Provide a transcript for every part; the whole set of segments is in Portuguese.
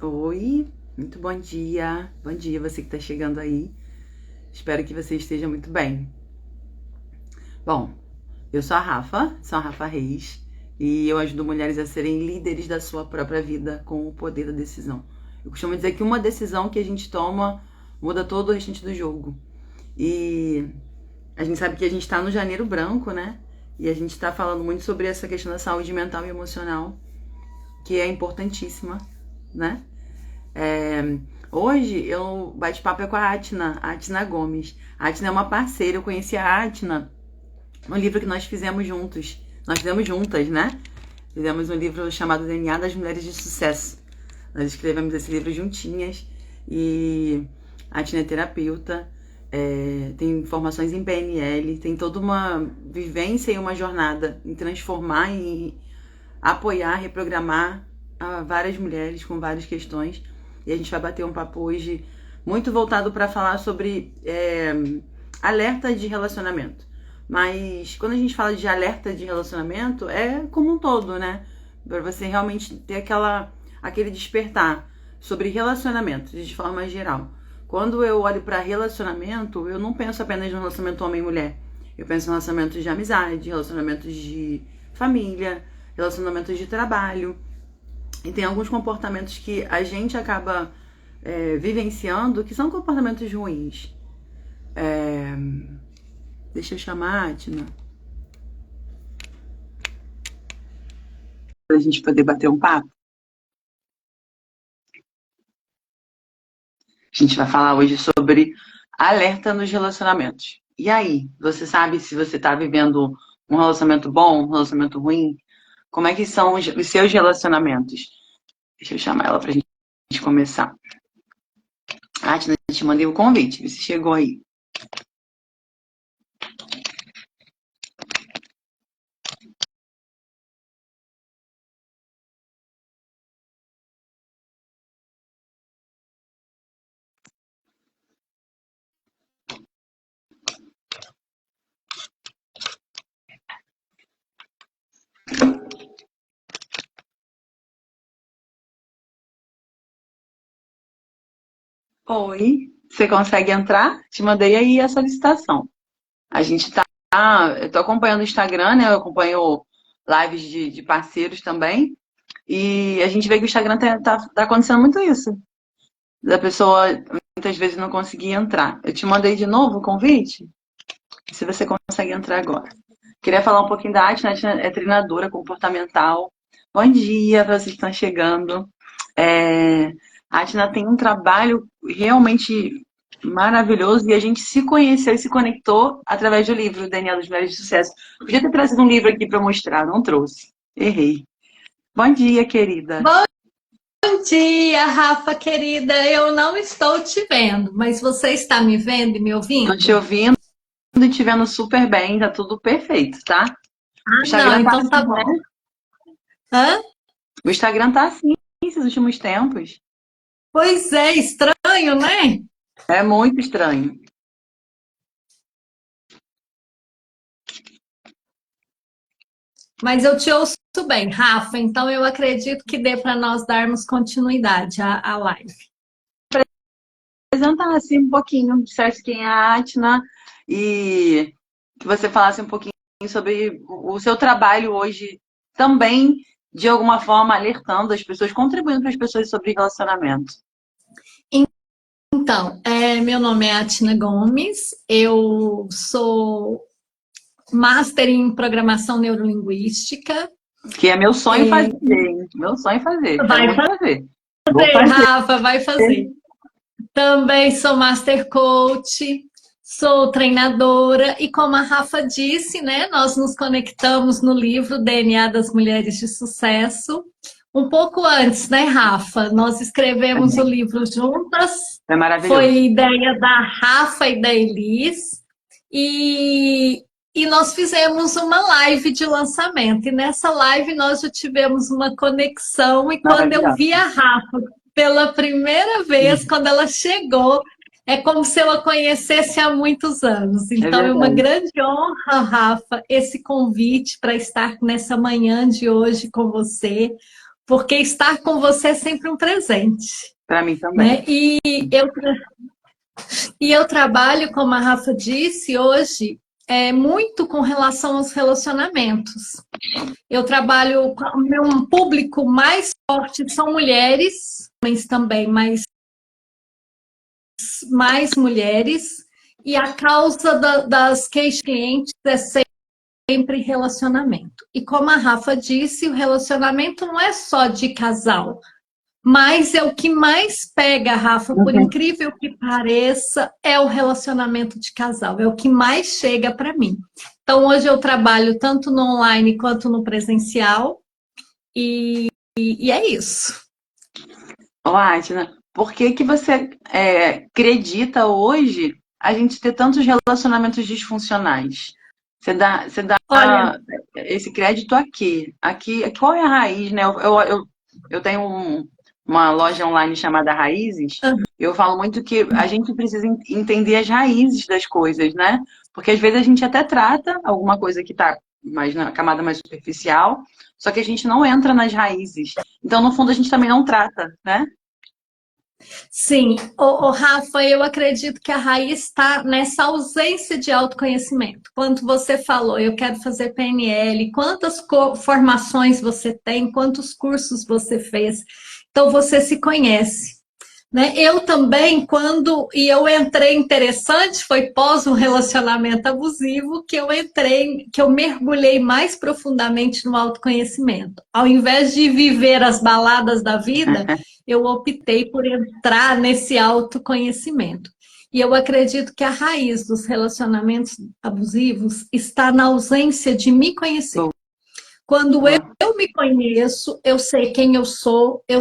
Oi, muito bom dia. Bom dia, você que está chegando aí. Espero que você esteja muito bem. Bom, eu sou a Rafa Reis, e eu ajudo mulheres a serem líderes da sua própria vida com o poder da decisão. Eu costumo dizer que uma decisão que a gente toma muda todo o restante do jogo. E a gente sabe que a gente está no janeiro branco, né? E a gente está falando muito sobre essa questão da saúde mental e emocional, que é importantíssima, né? É, hoje eu bate-papo é com a Atna Gomes. A Atna é uma parceira, eu conheci a Atna no livro que nós fizemos juntos. Nós fizemos juntas, né? Fizemos um livro chamado DNA das Mulheres de Sucesso. Nós escrevemos esse livro juntinhas e a Atna é terapeuta, tem formações em PNL, tem toda uma vivência e uma jornada em transformar e apoiar, reprogramar várias mulheres com várias questões. E a gente vai bater um papo hoje muito voltado para falar sobre alerta de relacionamento. Mas quando a gente fala de alerta de relacionamento, é como um todo, né? Para você realmente ter aquele despertar sobre relacionamentos de forma geral. Quando eu olho para relacionamento, eu não penso apenas no relacionamento homem e mulher. Eu penso em relacionamentos de amizade, relacionamentos de família, relacionamentos de trabalho. E tem alguns comportamentos que a gente acaba vivenciando que são comportamentos ruins. É, Deixa eu chamar a Atna para a gente poder bater um papo. A gente vai falar hoje sobre alerta nos relacionamentos. E aí, você sabe se você está vivendo um relacionamento bom, um relacionamento ruim? Como é que são os seus relacionamentos? Deixa eu chamar ela para a gente começar. Atna, te mandei o convite, você chegou aí. Oi, você consegue entrar? Te mandei aí a solicitação. A gente tá. Eu tô acompanhando o Instagram, né? Eu acompanho lives de parceiros também. E a gente vê que o Instagram tá acontecendo muito isso. Da pessoa muitas vezes não conseguir entrar. Eu te mandei de novo o convite, se você consegue entrar agora. Queria falar um pouquinho da arte, né? A Tina é treinadora comportamental. Bom dia para vocês que estão chegando. É, a Atina tem um trabalho realmente maravilhoso e a gente se conheceu e se conectou através do livro Daniela dos Mulheres de Sucesso. Podia ter trazido um livro aqui para mostrar, não trouxe. Errei. Bom dia, querida. Bom dia, Rafa querida. Eu não estou te vendo, mas você está me vendo e me Tô te ouvindo? ouvindo e te vendo super bem, tá tudo perfeito, tá? O Ah, não, Instagram tá então assim, tá né? bom. Hã? O Instagram tá assim esses últimos tempos. Pois é, estranho, né? É muito estranho. Mas eu te ouço bem, Rafa, então eu acredito que dê para nós darmos continuidade à live. Apresentar assim um pouquinho, dissesse quem é a Atna e que você falasse um pouquinho sobre o seu trabalho hoje também, de alguma forma, alertando as pessoas, contribuindo para as pessoas sobre relacionamento. Então, meu nome é Atina Gomes, eu sou master em programação neurolinguística. Que é meu sonho fazer, hein? Meu sonho fazer. Quero Vai muito fazer. Vou fazer, fazer. Rafa, vai fazer. Também sou Master Coach, sou treinadora e como a Rafa disse, né, nós nos conectamos no livro DNA das Mulheres de Sucesso. Um pouco antes, né, Rafa? Nós escrevemos o livro juntas. É Foi maravilhoso. ideia da Rafa e da Elis. E, e nós fizemos uma live de lançamento. E nessa live nós já tivemos uma conexão. E quando eu Maravilhoso. vi a Rafa pela primeira vez, quando ela chegou, é como se eu a conhecesse há muitos anos. É Então é uma verdade. grande honra, Rafa, esse convite para estar nessa manhã de hoje com você, porque estar com você é sempre um presente, Para mim também. né? Eu trabalho, como a Rafa disse, hoje muito com relação aos relacionamentos. Eu trabalho com o meu público mais forte são mulheres, homens também, mas mais mulheres, e a causa das queixas clientes é sempre relacionamento. E como a Rafa disse, o relacionamento não é só de casal, mas é o que mais pega, Rafa, por incrível que pareça, é o relacionamento de casal, é o que mais chega para mim. Então, hoje eu trabalho tanto no online quanto no presencial, e é isso. Ô, Atila, por que que você acredita hoje a gente ter tantos relacionamentos disfuncionais? Você dá Olha, esse crédito aqui. Aqui, qual é a raiz, né? Eu tenho uma loja online chamada Raízes. Eu falo muito que a gente precisa entender as raízes das coisas, né? Porque às vezes a gente até trata alguma coisa que está mais na camada mais superficial, só que a gente não entra nas raízes. Então, no fundo, a gente também não trata, né? sim, o Rafa, eu acredito que a raiz está nessa ausência de autoconhecimento. Quando você falou, eu quero fazer PNL, quantas formações você tem, quantos cursos você fez, então você se conhece. Né? Eu também, e eu entrei interessante, foi pós um relacionamento abusivo que eu mergulhei mais profundamente no autoconhecimento. Ao invés de viver as baladas da vida, eu optei por entrar nesse autoconhecimento. E eu acredito que a raiz dos relacionamentos abusivos está na ausência de me conhecer. Quando eu me conheço, eu sei quem eu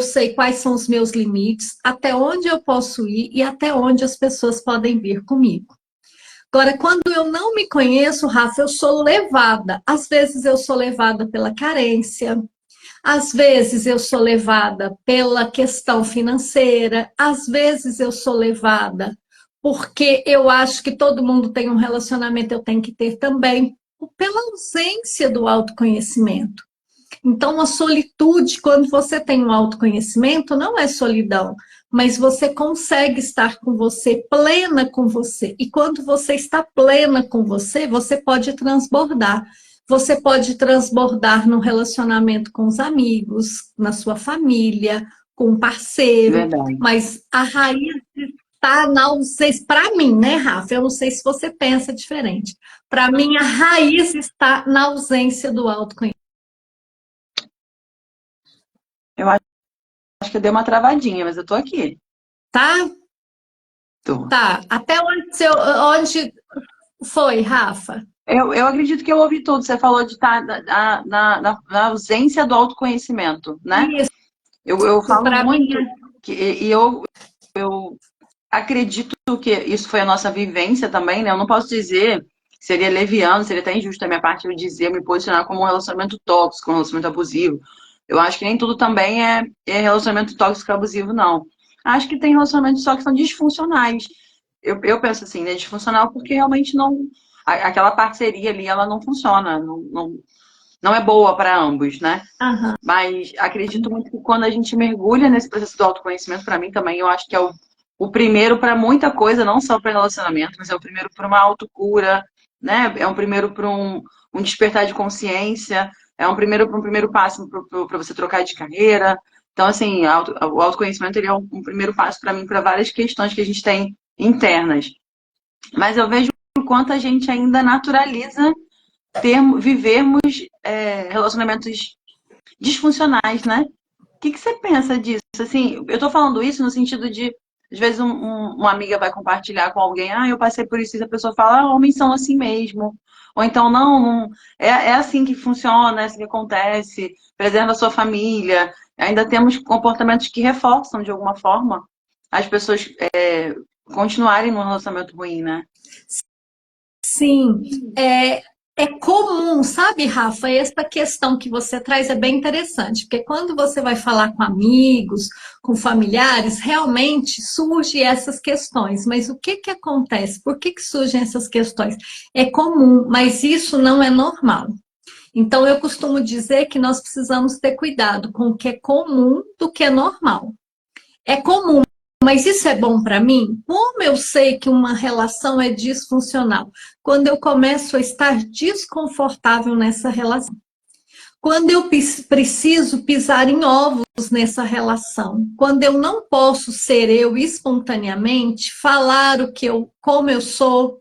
sei quais são os meus limites, até onde eu posso ir e até onde as pessoas podem vir comigo. Agora, quando eu não me conheço, Rafa, eu sou levada. Às vezes eu sou levada pela carência, às vezes eu sou levada pela questão financeira, às vezes eu sou levada porque eu acho que todo mundo tem um relacionamento, eu tenho que ter também, pela ausência do autoconhecimento. Então, a solitude, quando você tem um autoconhecimento, não é solidão, mas você consegue estar com você, plena com você. E quando você está plena com você, você pode transbordar. Você pode transbordar no relacionamento com os amigos, na sua família, com um parceiro, Verdade. mas a raiz está na ausência. Para mim, né, Rafa? Eu não sei se você pensa diferente. Para mim, a raiz está na ausência do autoconhecimento. Eu acho que eu dei uma travadinha, mas eu tô aqui. Tá? Tô. Tá. Até onde foi, Rafa? Eu acredito que eu ouvi tudo. Você falou de estar na ausência do autoconhecimento, né? Isso, Eu falo para mim. muito eu acredito que isso foi a nossa vivência também, né? Eu não posso dizer, seria leviano, seria até injusto da minha parte eu dizer, me posicionar como um relacionamento tóxico, um relacionamento abusivo. Eu acho que nem tudo também é relacionamento tóxico e abusivo, não. Acho que tem relacionamentos só que são disfuncionais. Eu penso assim, né? Disfuncional porque realmente não. Aquela parceria ali, ela não funciona, não é boa para ambos, né? Aham. Mas acredito muito que quando a gente mergulha nesse processo do autoconhecimento, para mim também, eu acho que é o primeiro para muita coisa, não só para relacionamento, mas é o primeiro para uma autocura, né? É um primeiro para um despertar de consciência, é um primeiro passo para você trocar de carreira. Então, assim, o autoconhecimento ele é um primeiro passo para mim para várias questões que a gente tem internas. Mas eu vejo o quanto a gente ainda naturaliza vivermos relacionamentos disfuncionais, né? O que você pensa disso? Assim, eu tô falando isso no sentido de, às vezes, uma amiga vai compartilhar com alguém, eu passei por isso, e a pessoa fala, homens são assim mesmo. Ou então, não, é assim que funciona, é assim que acontece, preserva a sua família. Ainda temos comportamentos que reforçam, de alguma forma, as pessoas continuarem num relacionamento ruim, né? Sim, é comum, sabe, Rafa? Essa questão que você traz é bem interessante, porque quando você vai falar com amigos, com familiares, realmente surgem essas questões. Mas o que que acontece? Por que que surgem essas questões? É comum, mas isso não é normal. Então, eu costumo dizer que nós precisamos ter cuidado com o que é comum do que é normal. É comum, mas isso é bom para mim? Como eu sei que uma relação é disfuncional? Quando eu começo a estar desconfortável nessa relação. Quando eu preciso pisar em ovos nessa relação. Quando eu não posso ser eu espontaneamente, falar como eu sou,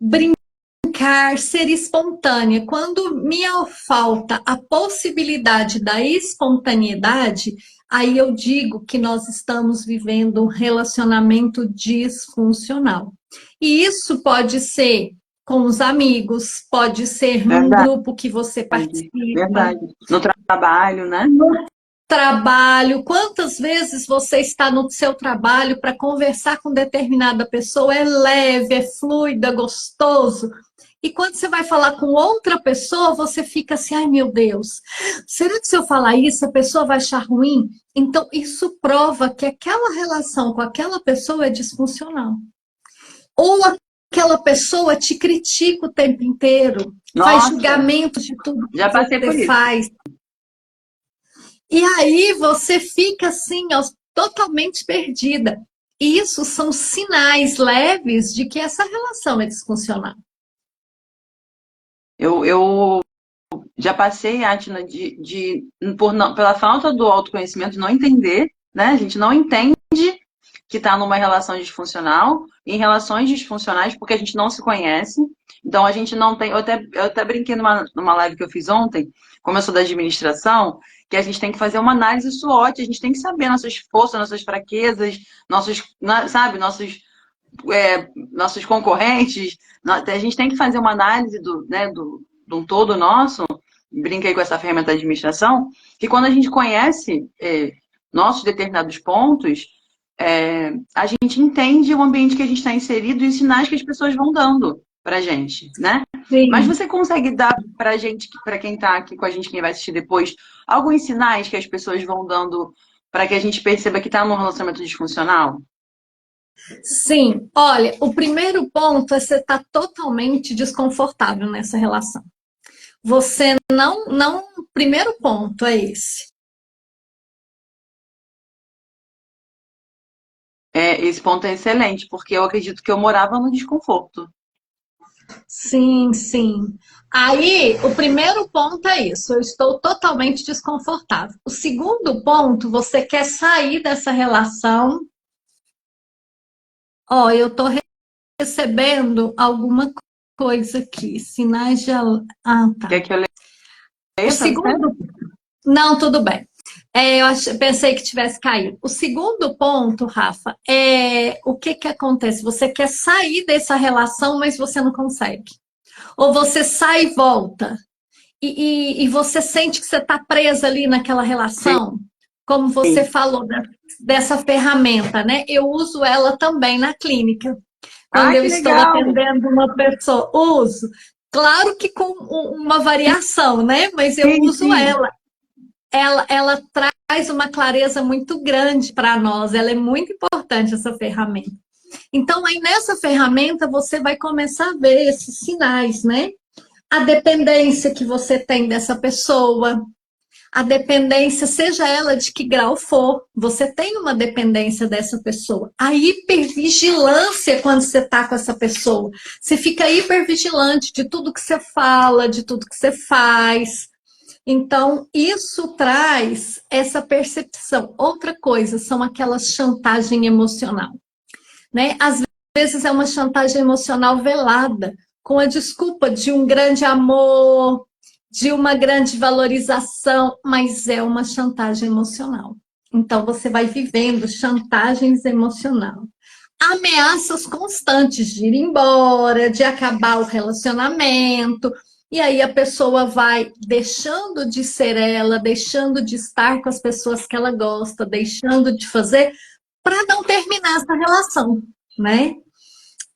brincar, ser espontânea. Quando me falta a possibilidade da espontaneidade, aí eu digo que nós estamos vivendo um relacionamento disfuncional. E isso pode ser com os amigos, pode ser num Verdade, grupo que você participa. verdade. No trabalho, né? No trabalho, quantas vezes você está no seu trabalho para conversar com determinada pessoa, é leve, é fluido, é gostoso. E quando você vai falar com outra pessoa, você fica assim, ai meu Deus, será que se eu falar isso, a pessoa vai achar ruim? Então, isso prova que aquela relação com aquela pessoa é disfuncional. Ou aquela pessoa te critica o tempo inteiro, faz Nossa, julgamentos de tudo que já passei você por isso. faz. E aí você fica assim, ó, totalmente perdida. E isso são sinais leves de que essa relação é disfuncional. Eu já passei, Atila, pela falta do autoconhecimento, de não entender, né? A gente não entende que está numa relação disfuncional, em relações disfuncionais, porque a gente não se conhece. Então, a gente não tem. Eu até brinquei numa live que eu fiz ontem, como eu sou da administração, que a gente tem que fazer uma análise SWOT, a gente tem que saber nossas forças, nossas fraquezas, sabe, nossos concorrentes. A gente tem que fazer uma análise de um todo nosso. Brinquei com essa ferramenta da administração, que quando a gente conhece nossos determinados pontos, a gente entende o ambiente que a gente está inserido e os sinais que as pessoas vão dando pra gente, né? Mas Sim. você consegue dar pra gente, pra quem tá aqui com a gente, quem vai assistir depois, alguns sinais que as pessoas vão dando para que a gente perceba que tá num relacionamento disfuncional? Sim, olha, o primeiro ponto é você estar totalmente desconfortável nessa relação. Você não, o primeiro ponto é esse. Esse ponto é excelente, porque eu acredito que eu morava no desconforto. Sim, sim. Aí, o primeiro ponto é isso, eu estou totalmente desconfortável. O segundo ponto, você quer sair dessa relação. Ó, eu estou recebendo alguma coisa aqui, sinais de Ah, tá. Quer que eu O leia para você? segundo, não, tudo bem. Pensei que tivesse caído. O segundo ponto, Rafa, é o que que acontece? Você quer sair dessa relação, mas você não consegue. Ou você sai e volta, e você sente que você está presa ali naquela Sim. relação, como você falou dessa ferramenta, né? Eu uso ela também na clínica. Quando Ah, eu que estou legal! atendendo uma pessoa, uso. Claro que com uma variação, né? Mas eu Sim, uso sim. ela. Ela traz uma clareza muito grande para nós. Ela é muito importante, essa ferramenta. Então, aí nessa ferramenta, você vai começar a ver esses sinais, né? A dependência que você tem dessa pessoa, a dependência, seja ela de que grau for, você tem uma dependência dessa pessoa. A hipervigilância quando você está com essa pessoa. Você fica hipervigilante de tudo que você fala, de tudo que você faz. Então, isso traz essa percepção. Outra coisa são aquelas chantagem emocional, né? Às vezes é uma chantagem emocional velada, com a desculpa de um grande amor, de uma grande valorização, mas é uma chantagem emocional. Então, você vai vivendo chantagens emocionais. Ameaças constantes de ir embora, de acabar o relacionamento, e aí a pessoa vai deixando de ser ela, deixando de estar com as pessoas que ela gosta, deixando de fazer para não terminar essa relação, né?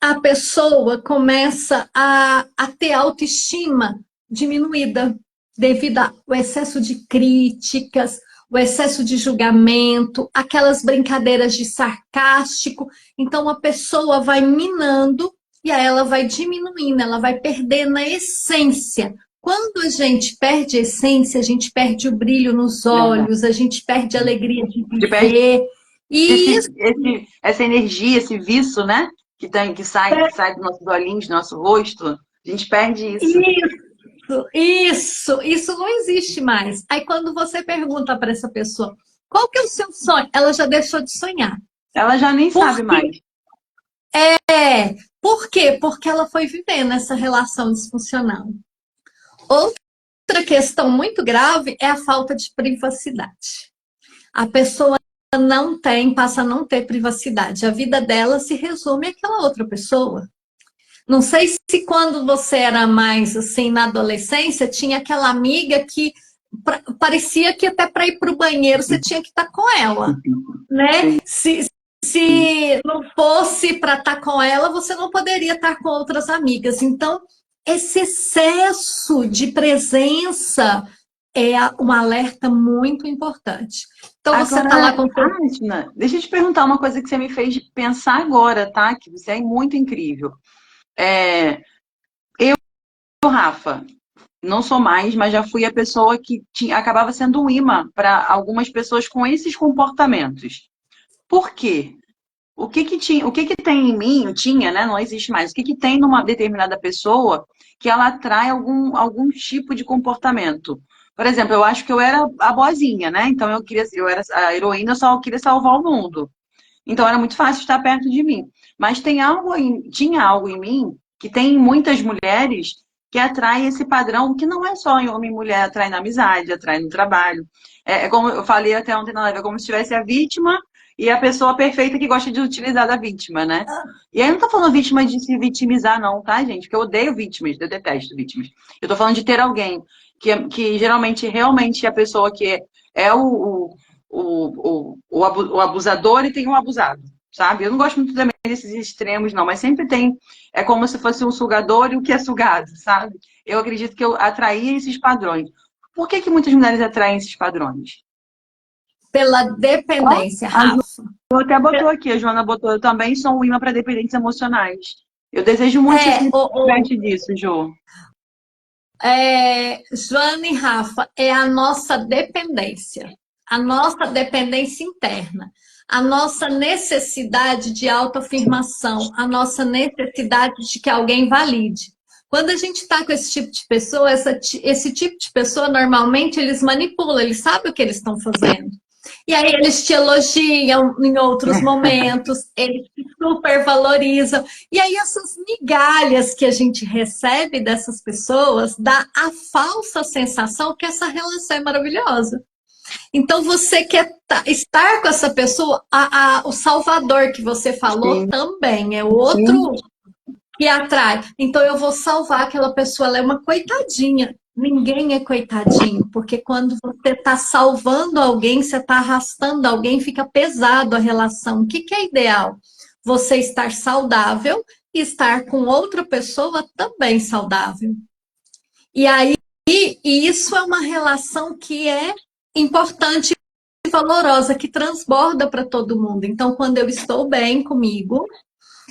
A pessoa começa a ter autoestima diminuída devido ao excesso de críticas, o excesso de julgamento, aquelas brincadeiras de sarcástico. Então a pessoa vai minando e aí ela vai diminuindo, ela vai perdendo a essência. Quando a gente perde a essência, a gente perde o brilho nos olhos, a gente perde a alegria de De perde viver. E essa energia, esse viço, né? Que sai dos nossos olhinhos, do nosso rosto. A gente perde isso. isso não existe mais. Aí quando você pergunta para essa pessoa, qual que é o seu sonho? Ela já deixou de sonhar. Ela já nem Por sabe quê? mais. Por quê? Porque ela foi vivendo essa relação disfuncional. Outra questão muito grave é a falta de privacidade. A pessoa passa a não ter privacidade. A vida dela se resume àquela outra pessoa. Não sei se quando você era mais assim na adolescência, tinha aquela amiga que parecia que até para ir para o banheiro você tinha que estar com ela, né? Se não fosse para estar com ela, você não poderia estar com outras amigas. Então, esse excesso de presença é um alerta muito importante. Então, você está lá Agora, com o seu... Atna, deixa eu te perguntar uma coisa que você me fez pensar agora, tá? Que você é muito incrível. É, eu, Rafa, não sou mais, mas já fui a pessoa que acabava sendo um imã para algumas pessoas com esses comportamentos. Por quê? O que que tem em mim, tinha, né? Não existe mais. O que que tem numa determinada pessoa que ela atrai algum tipo de comportamento? Por exemplo, eu acho que eu era a boazinha, né? Então eu era a heroína, eu só queria salvar o mundo. Então era muito fácil estar perto de mim. Mas tinha algo em mim que tem em muitas mulheres que atrai esse padrão, que não é só em homem e mulher, atrai na amizade, atrai no trabalho. É como eu falei até ontem na live, é como se tivesse a vítima e a pessoa perfeita que gosta de utilizar da vítima, né? E aí eu não tô falando vítima de se vitimizar, não, tá, gente? Porque eu odeio vítimas, eu detesto vítimas. Eu tô falando de ter alguém que geralmente, realmente, é a pessoa que é o abusador e tem um abusado, sabe? Eu não gosto muito também desses extremos, não, mas sempre tem. É como se fosse um sugador e o que é sugado, sabe? Eu acredito que eu atraía esses padrões. Por que que muitas mulheres atraem esses padrões? Pela Ó, dependência, a Ju Rafa. até botou aqui, a Joana botou, eu também sou um imã para dependentes emocionais. Eu desejo muito que você É, me liberte disso, Ju. Joana e Rafa, é a nossa dependência. A nossa dependência interna. A nossa necessidade de autoafirmação. A nossa necessidade de que alguém valide. Quando a gente está com esse tipo de pessoa, esse tipo de pessoa, normalmente, eles manipulam, eles sabem o que eles estão fazendo. E aí eles te elogiam em outros momentos, eles te supervalorizam. E aí essas migalhas que a gente recebe dessas pessoas dá a falsa sensação que essa relação é maravilhosa. Então você quer estar com essa pessoa, o salvador que você falou Sim, também é sim. outro que atrai. Então eu vou salvar aquela pessoa, ela é uma coitadinha. Ninguém é coitadinho, porque quando você está salvando alguém, você está arrastando alguém, fica pesado a relação. O que que é ideal? Você estar saudável e estar com outra pessoa também saudável. E aí, e isso é uma relação que é importante e valorosa, que transborda para todo mundo. Então, quando eu estou bem comigo,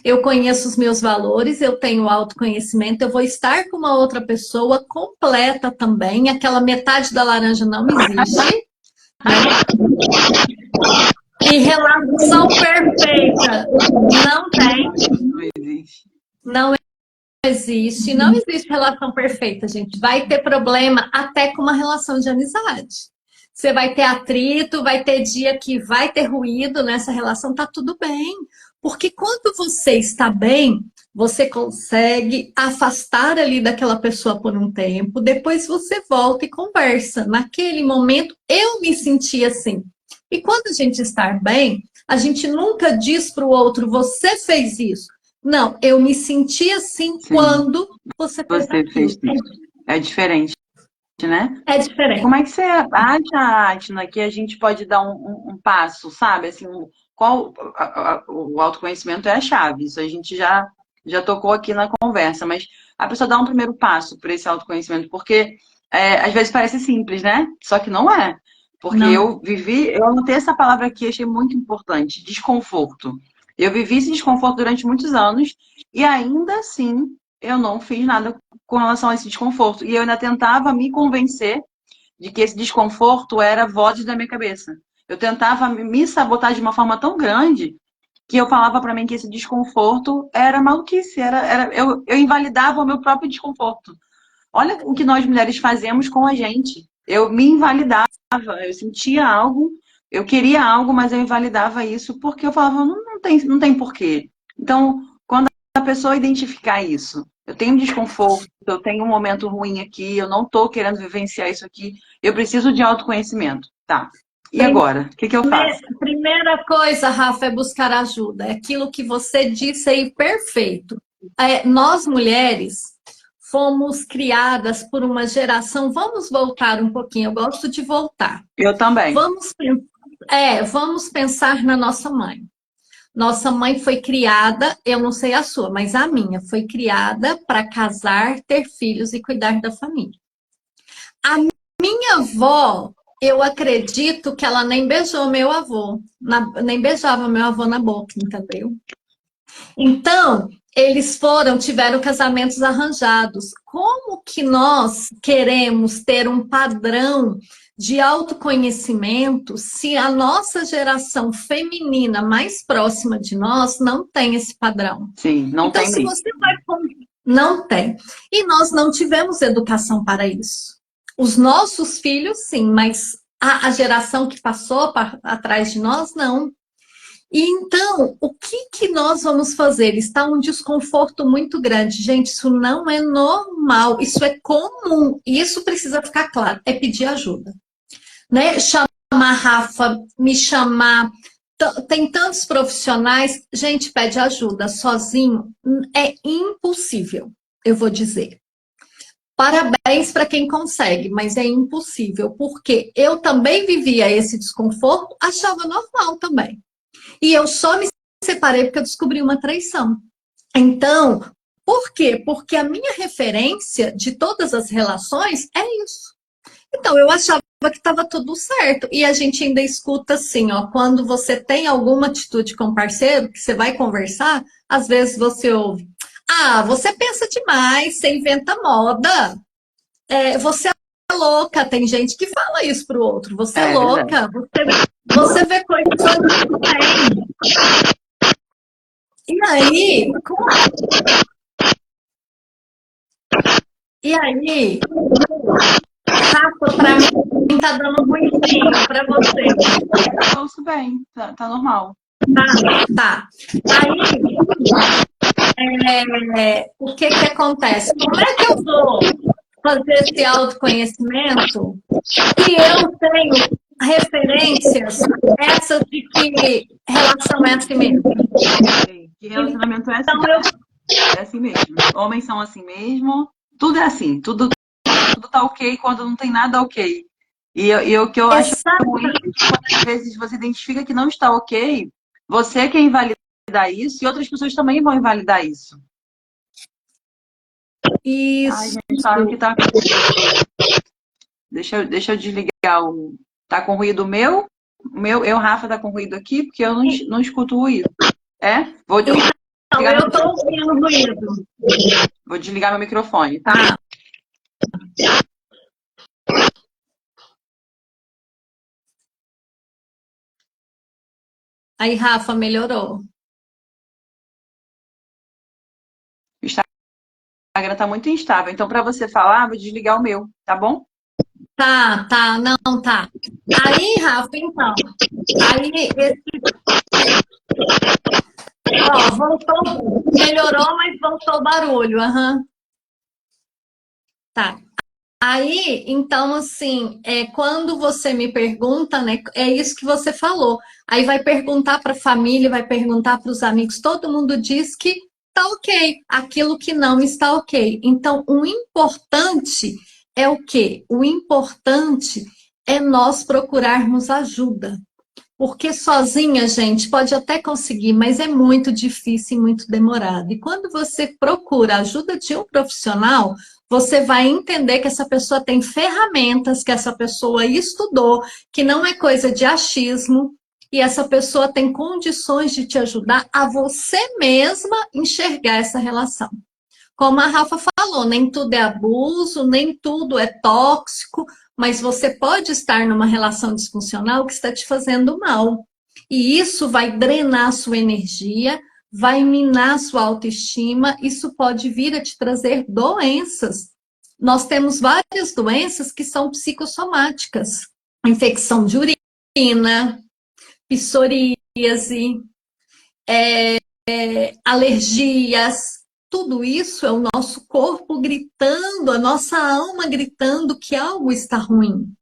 eu conheço os meus valores, eu tenho autoconhecimento, eu vou estar com uma outra pessoa completa também. Aquela metade da laranja não existe, né? E relação perfeita não tem, Não existe. não existe, não existe relação perfeita, gente. Vai ter problema até com uma relação de amizade. Você vai ter atrito, vai ter dia que vai ter ruído nessa relação, tá tudo bem. Porque quando você está bem, você consegue afastar ali daquela pessoa por um tempo, depois você volta e conversa. Naquele momento, eu me senti assim. E quando a gente está bem, a gente nunca diz para o outro, você fez isso. Não, eu me senti assim Sim, quando você fez você aquilo. fez isso. É diferente, né? É diferente. Como é que você acha, Atna, que a gente pode dar um passo, sabe? Assim, o autoconhecimento é a chave, isso a gente já tocou aqui na conversa, mas a pessoa dá um primeiro passo para esse autoconhecimento, porque às vezes parece simples, né? Só que não é. Porque Não. eu anotei essa palavra aqui, achei muito importante, desconforto. Eu vivi esse desconforto durante muitos anos e ainda assim eu não fiz nada com relação a esse desconforto. E eu ainda tentava me convencer de que esse desconforto era voz da minha cabeça. Eu tentava me sabotar de uma forma tão grande que eu falava para mim que esse desconforto era maluquice, eu invalidava o meu próprio desconforto. Olha o que nós mulheres fazemos com a gente. Eu me invalidava, eu sentia algo, eu queria algo, mas eu invalidava isso porque eu falava, não tem porquê. Então, quando a pessoa identificar isso, eu tenho um desconforto, eu tenho um momento ruim aqui, eu não estou querendo vivenciar isso aqui, eu preciso de autoconhecimento. Tá. E agora? O que eu faço? Primeira coisa, Rafa, é buscar ajuda. É aquilo que você disse aí, perfeito. Nós, mulheres, fomos criadas por uma geração. Vamos voltar um pouquinho, eu gosto de voltar. Eu também. Vamos pensar na nossa mãe. Nossa mãe foi criada, eu não sei a sua, mas a minha foi criada para casar, ter filhos e cuidar da família. A minha avó, eu acredito que ela nem beijou meu avô, nem beijava meu avô na boca, entendeu? Então, eles tiveram casamentos arranjados. Como que nós queremos ter um padrão de autoconhecimento se a nossa geração feminina mais próxima de nós não tem esse padrão? Sim, não então, tem se mesmo. você vai... Não tem. E nós não tivemos educação para isso. Os nossos filhos, sim, mas a geração que passou atrás de nós, não. E então, o que nós vamos fazer? Está um desconforto muito grande. Gente, isso não é normal, isso é comum. E isso precisa ficar claro, é pedir ajuda. Né? Chamar a Rafa, me chamar. Tem tantos profissionais. Gente, pede ajuda. Sozinho é impossível, eu vou dizer. Parabéns para quem consegue, mas é impossível. Porque eu também vivia esse desconforto, achava normal também. E eu só me separei porque eu descobri uma traição. Então, por quê? Porque a minha referência de todas as relações é isso. Então, eu achava que estava tudo certo. E a gente ainda escuta assim, ó, quando você tem alguma atitude com o parceiro, que você vai conversar, às vezes você ouve, você pensa demais, você inventa moda, você é louca. Tem gente que fala isso pro outro, você é louca, você vê coisas que não tem. E aí, Rafa, pra mim tá dando ruimzinho pra você. Eu ouço bem, tá normal. Tá. Aí, o que acontece? Como é que eu vou fazer esse autoconhecimento se eu tenho referências essas de que relação é assim mesmo? Que relacionamento é assim. É assim mesmo. Homens são assim mesmo. Tudo é assim. Tudo tá ok quando não tem nada ok. E o que eu acho ruim, quando às vezes você identifica que não está ok, você quer invalidar isso e outras pessoas também vão invalidar isso. Isso. Ai, gente, sabe o que tá... Deixa eu desligar o... Tá com ruído meu? Eu, Rafa, tá com ruído aqui, porque eu não escuto ruído. Vou desligar. Então, eu tô ouvindo ruído. Vou desligar meu microfone, tá? Aí, Rafa, melhorou. O Instagram tá muito instável, então para você falar, vou desligar o meu, tá bom? Tá, não, tá. Aí, Rafa, então, voltou, melhorou, mas voltou o barulho, Tá. Aí, então, assim, quando você me pergunta, né, é isso que você falou. Aí vai perguntar para a família, vai perguntar para os amigos, todo mundo diz que tá ok, aquilo que não está ok. Então, o importante é o quê? O importante é nós procurarmos ajuda. Porque sozinha, gente, pode até conseguir, mas é muito difícil e muito demorado. E quando você procura a ajuda de um profissional, você vai entender que essa pessoa tem ferramentas, que essa pessoa estudou, que não é coisa de achismo, e essa pessoa tem condições de te ajudar a você mesma enxergar essa relação. Como a Rafa falou, nem tudo é abuso, nem tudo é tóxico, mas você pode estar numa relação disfuncional que está te fazendo mal. E isso vai drenar a sua energia, vai minar a sua autoestima, isso pode vir a te trazer doenças. Nós temos várias doenças que são psicossomáticas. Infecção de urina, psoríase, alergias, tudo isso é o nosso corpo gritando, a nossa alma gritando que algo está ruim.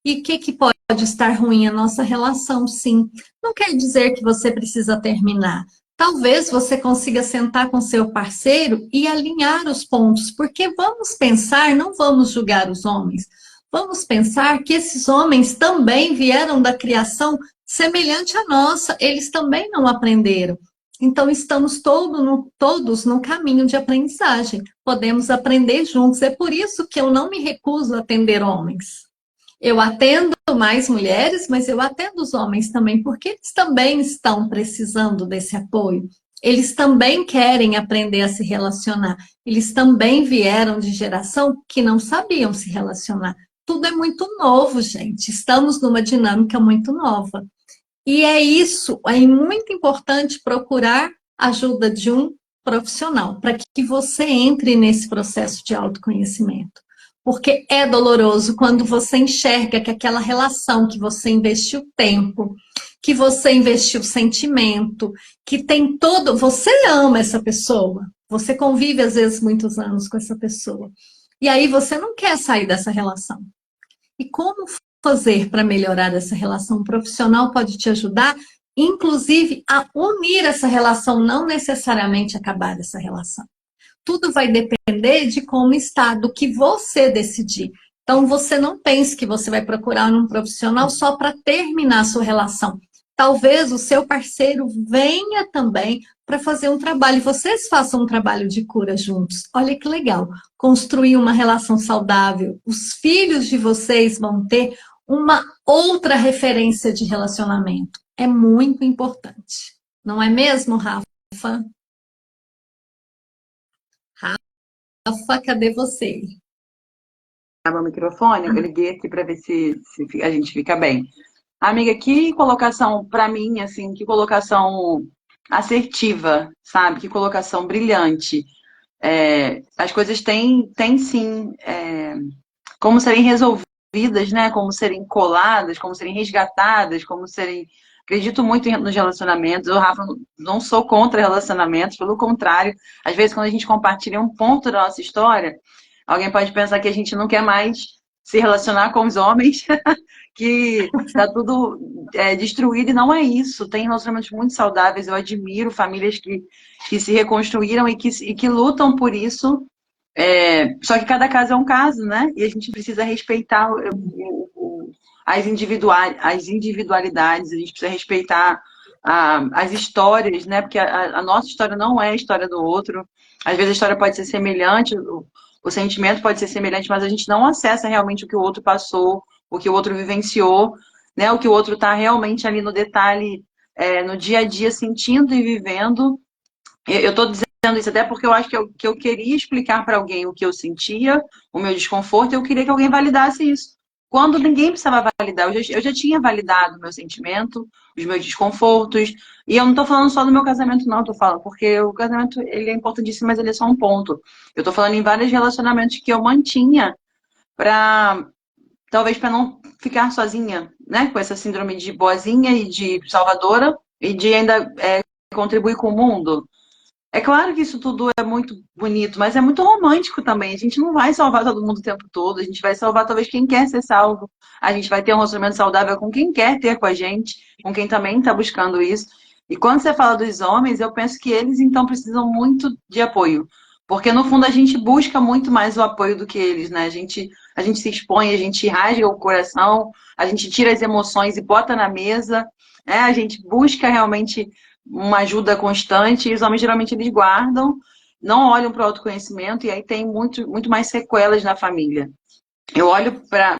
E o que pode estar ruim? A nossa relação, sim. Não quer dizer que você precisa terminar. Talvez você consiga sentar com seu parceiro e alinhar os pontos, porque vamos pensar, não vamos julgar os homens. Vamos pensar que esses homens também vieram da criação semelhante à nossa, eles também não aprenderam. Então, estamos todos no caminho de aprendizagem. Podemos aprender juntos. É por isso que eu não me recuso a atender homens. Eu atendo mais mulheres, mas eu atendo os homens também, porque eles também estão precisando desse apoio. Eles também querem aprender a se relacionar. Eles também vieram de geração que não sabiam se relacionar. Tudo é muito novo, gente. Estamos numa dinâmica muito nova. E é isso, é muito importante procurar a ajuda de um profissional, para que você entre nesse processo de autoconhecimento. Porque é doloroso quando você enxerga que aquela relação que você investiu tempo, que você investiu sentimento, que tem todo. Você ama essa pessoa, você convive às vezes muitos anos com essa pessoa. E aí você não quer sair dessa relação. E como fazer para melhorar essa relação? Um profissional pode te ajudar, inclusive, a unir essa relação, não necessariamente acabar essa relação. Tudo vai depender de como está, do que você decidir. Então, você não pense que você vai procurar um profissional só para terminar a sua relação. Talvez o seu parceiro venha também para fazer um trabalho, vocês façam um trabalho de cura juntos. Olha que legal, construir uma relação saudável. Os filhos de vocês vão ter uma outra referência de relacionamento. É muito importante. Não é mesmo, Rafa? Rafa, cadê você? Abre o microfone, eu liguei aqui para ver se a gente fica bem. Amiga, que colocação para mim, assim, que colocação assertiva, sabe? Que colocação brilhante. As coisas têm sim, como serem resolvidas, né? Como serem coladas, como serem resgatadas, como serem. Acredito muito nos relacionamentos. Eu, Rafa, não sou contra relacionamentos, pelo contrário. Às vezes, quando a gente compartilha um ponto da nossa história, alguém pode pensar que a gente não quer mais se relacionar com os homens, que está tudo destruído, e não é isso. Tem relacionamentos muito saudáveis. Eu admiro famílias que se reconstruíram e que lutam por isso. Só que cada caso é um caso, né? E a gente precisa respeitar as individualidades, a gente precisa respeitar as histórias, né? Porque a nossa história não é a história do outro. Às vezes a história pode ser semelhante, o sentimento pode ser semelhante, mas a gente não acessa realmente o que o outro passou, o que o outro vivenciou, né? O que o outro está realmente ali no detalhe, no dia a dia, sentindo e vivendo. Eu estou dizendo isso até porque eu acho que eu queria explicar para alguém o que eu sentia, o meu desconforto, e eu queria que alguém validasse isso. Quando ninguém precisava validar, eu já tinha validado o meu sentimento, os meus desconfortos, e eu não estou falando só do meu casamento, não, estou falando, porque o casamento ele é importantíssimo, mas ele é só um ponto. Eu estou falando em vários relacionamentos que eu mantinha para, talvez para não ficar sozinha, né, com essa síndrome de boazinha e de salvadora, e de ainda contribuir com o mundo. É claro que isso tudo é muito bonito, mas é muito romântico também. A gente não vai salvar todo mundo o tempo todo. A gente vai salvar talvez quem quer ser salvo. A gente vai ter um relacionamento saudável com quem quer ter com a gente, com quem também está buscando isso. E quando você fala dos homens, eu penso que eles então precisam muito de apoio. Porque no fundo a gente busca muito mais o apoio do que eles, né? A gente se expõe, a gente rasga o coração, a gente tira as emoções e bota na mesa, né? A gente busca realmente uma ajuda constante, e os homens geralmente eles guardam, não olham para o autoconhecimento, e aí tem muito mais sequelas na família. Eu olho para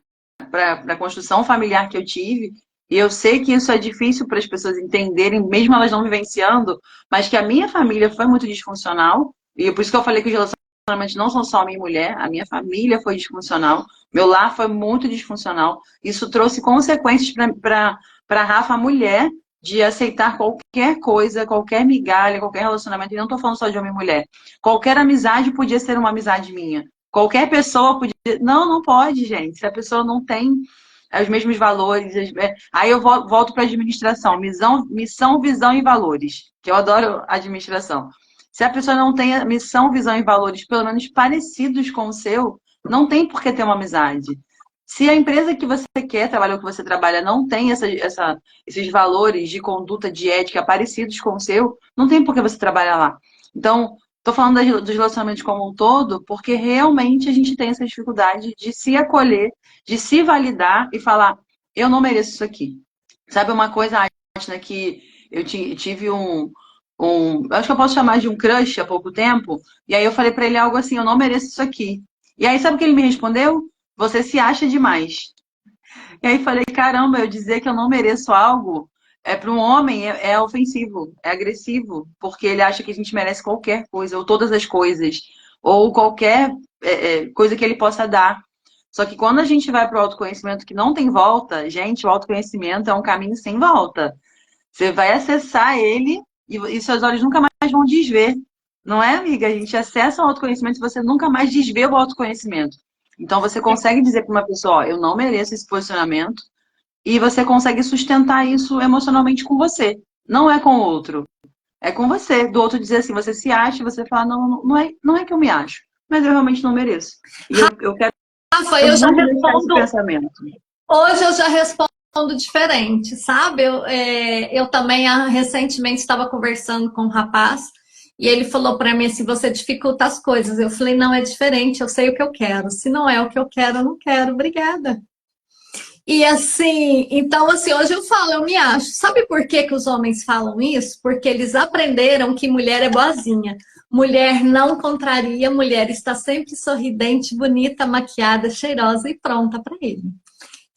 a construção familiar que eu tive, e eu sei que isso é difícil para as pessoas entenderem, mesmo elas não vivenciando, mas que a minha família foi muito disfuncional, e por isso que eu falei que os relacionamentos não são só homem e mulher, a minha família foi disfuncional, meu lar foi muito disfuncional. Isso trouxe consequências para a Rafa, mulher, de aceitar qualquer coisa, qualquer migalha, qualquer relacionamento. E não estou falando só de homem e mulher. Qualquer amizade podia ser uma amizade minha. Qualquer pessoa podia. Não, não pode, gente. Se a pessoa não tem os mesmos valores. Aí eu volto para a administração. Missão, visão e valores. Que eu adoro administração. Se a pessoa não tem a missão, visão e valores, pelo menos parecidos com o seu, não tem por que ter uma amizade. Se a empresa que você quer trabalhar, ou que você trabalha, não tem esses valores de conduta, de ética parecidos com o seu, não tem por que você trabalhar lá. Então, estou falando dos relacionamentos como um todo, porque realmente a gente tem essa dificuldade de se acolher, de se validar e falar, eu não mereço isso aqui. Sabe uma coisa, Aisna, que eu tive acho que eu posso chamar de um crush há pouco tempo, e aí eu falei pra ele algo assim, eu não mereço isso aqui. E aí sabe o que ele me respondeu? Você se acha demais. E aí falei, caramba, eu dizer que eu não mereço algo para um homem é ofensivo, é agressivo, porque ele acha que a gente merece qualquer coisa, ou todas as coisas, ou qualquer coisa que ele possa dar. Só que quando a gente vai para o autoconhecimento que não tem volta, gente, o autoconhecimento é um caminho sem volta. Você vai acessar ele e seus olhos nunca mais vão desver. Não é, amiga? A gente acessa o autoconhecimento e você nunca mais desvê o autoconhecimento. Então você consegue dizer para uma pessoa, ó, eu não mereço esse posicionamento, e você consegue sustentar isso emocionalmente com você. Não é com o outro. É com você. Do outro dizer assim, você se acha, e você fala, não é que eu me acho, mas eu realmente não mereço. E eu quero Rafa, eu já muito deixar esse respondo. pensamento. Hoje eu já respondo diferente, sabe? Eu também recentemente estava conversando com um rapaz e ele falou para mim assim: você dificulta as coisas. Eu falei: não, é diferente, eu sei o que eu quero. Se não é o que eu quero, eu não quero. Obrigada. E assim, então assim, hoje eu falo, eu me acho. Sabe por que que os homens falam isso? Porque eles aprenderam que mulher é boazinha. Mulher não contraria, mulher está sempre sorridente, bonita, maquiada, cheirosa e pronta para ele.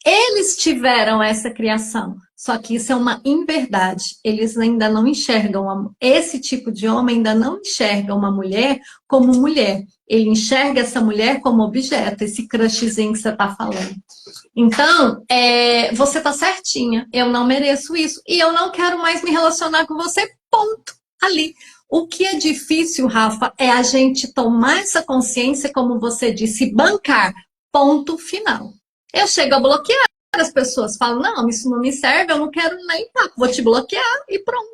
Eles tiveram essa criação, só que isso é uma inverdade. Eles ainda não enxergam, esse tipo de homem ainda não enxerga uma mulher como mulher. Ele enxerga essa mulher como objeto, esse crushzinho que você está falando. Então, você está certinha, eu não mereço isso e eu não quero mais me relacionar com você, ponto, ali. O que é difícil, Rafa, é a gente tomar essa consciência, como você disse, bancar, ponto final. Eu chego a bloquear as pessoas, falo, não, isso não me serve, eu não quero nem papo, vou te bloquear e pronto.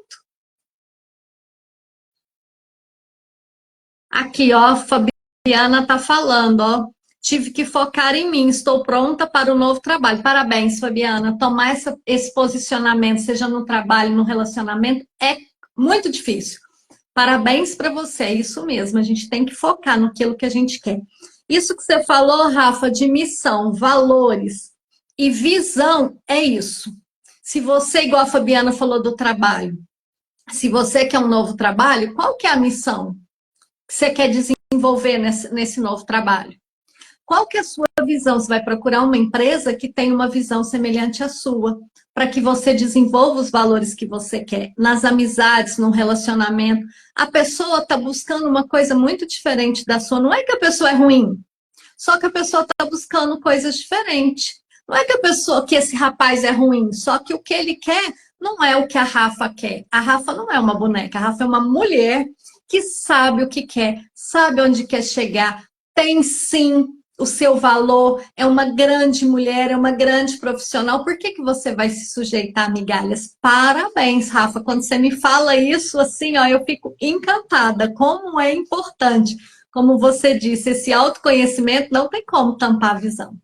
Aqui, ó, Fabiana tá falando, ó, tive que focar em mim, estou pronta para o novo trabalho. Parabéns, Fabiana, tomar esse posicionamento, seja no trabalho, no relacionamento, é muito difícil. Parabéns para você, é isso mesmo, a gente tem que focar naquilo que a gente quer. Isso que você falou, Rafa, de missão, valores e visão, é isso. Se você, igual a Fabiana falou do trabalho, se você quer um novo trabalho, qual que é a missão que você quer desenvolver nesse novo trabalho? Qual que é a sua visão? Você vai procurar uma empresa que tem uma visão semelhante à sua, para que você desenvolva os valores que você quer. Nas amizades, no relacionamento, a pessoa está buscando uma coisa muito diferente da sua. Não é que a pessoa é ruim, só que a pessoa está buscando coisas diferentes. Não é que esse rapaz é ruim, só que o que ele quer não é o que a Rafa quer. A Rafa não é uma boneca, a Rafa é uma mulher que sabe o que quer, sabe onde quer chegar, tem sim o seu valor, é uma grande mulher, é uma grande profissional. Por que que você vai se sujeitar a migalhas? Parabéns, Rafa. Quando você me fala isso, assim, ó, eu fico encantada. Como é importante. Como você disse, esse autoconhecimento não tem como tampar a visão.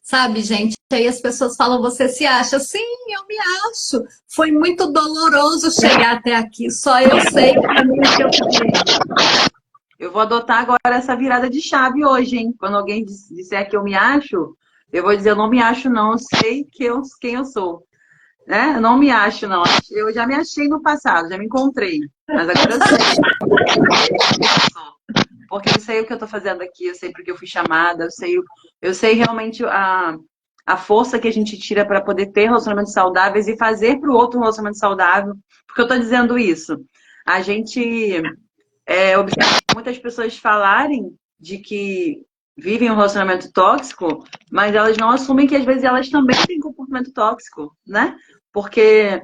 Sabe, gente? Aí as pessoas falam, você se acha? Sim, eu me acho. Foi muito doloroso chegar até aqui. Só eu sei o caminho que eu fiz. Eu vou adotar agora essa virada de chave hoje, hein? Quando alguém disser que eu me acho, eu vou dizer, eu não me acho, não. Eu sei quem eu sou. Né? Eu não me acho, não. Eu já me achei no passado, já me encontrei. Mas agora eu sei. Porque eu sei o que eu estou fazendo aqui, eu sei porque eu fui chamada, eu sei realmente a força que a gente tira para poder ter relacionamentos saudáveis e fazer para o outro um relacionamento saudável. Porque eu estou dizendo isso. A gente observa muitas pessoas falarem de que vivem um relacionamento tóxico, mas elas não assumem que às vezes elas também têm comportamento tóxico, né? Porque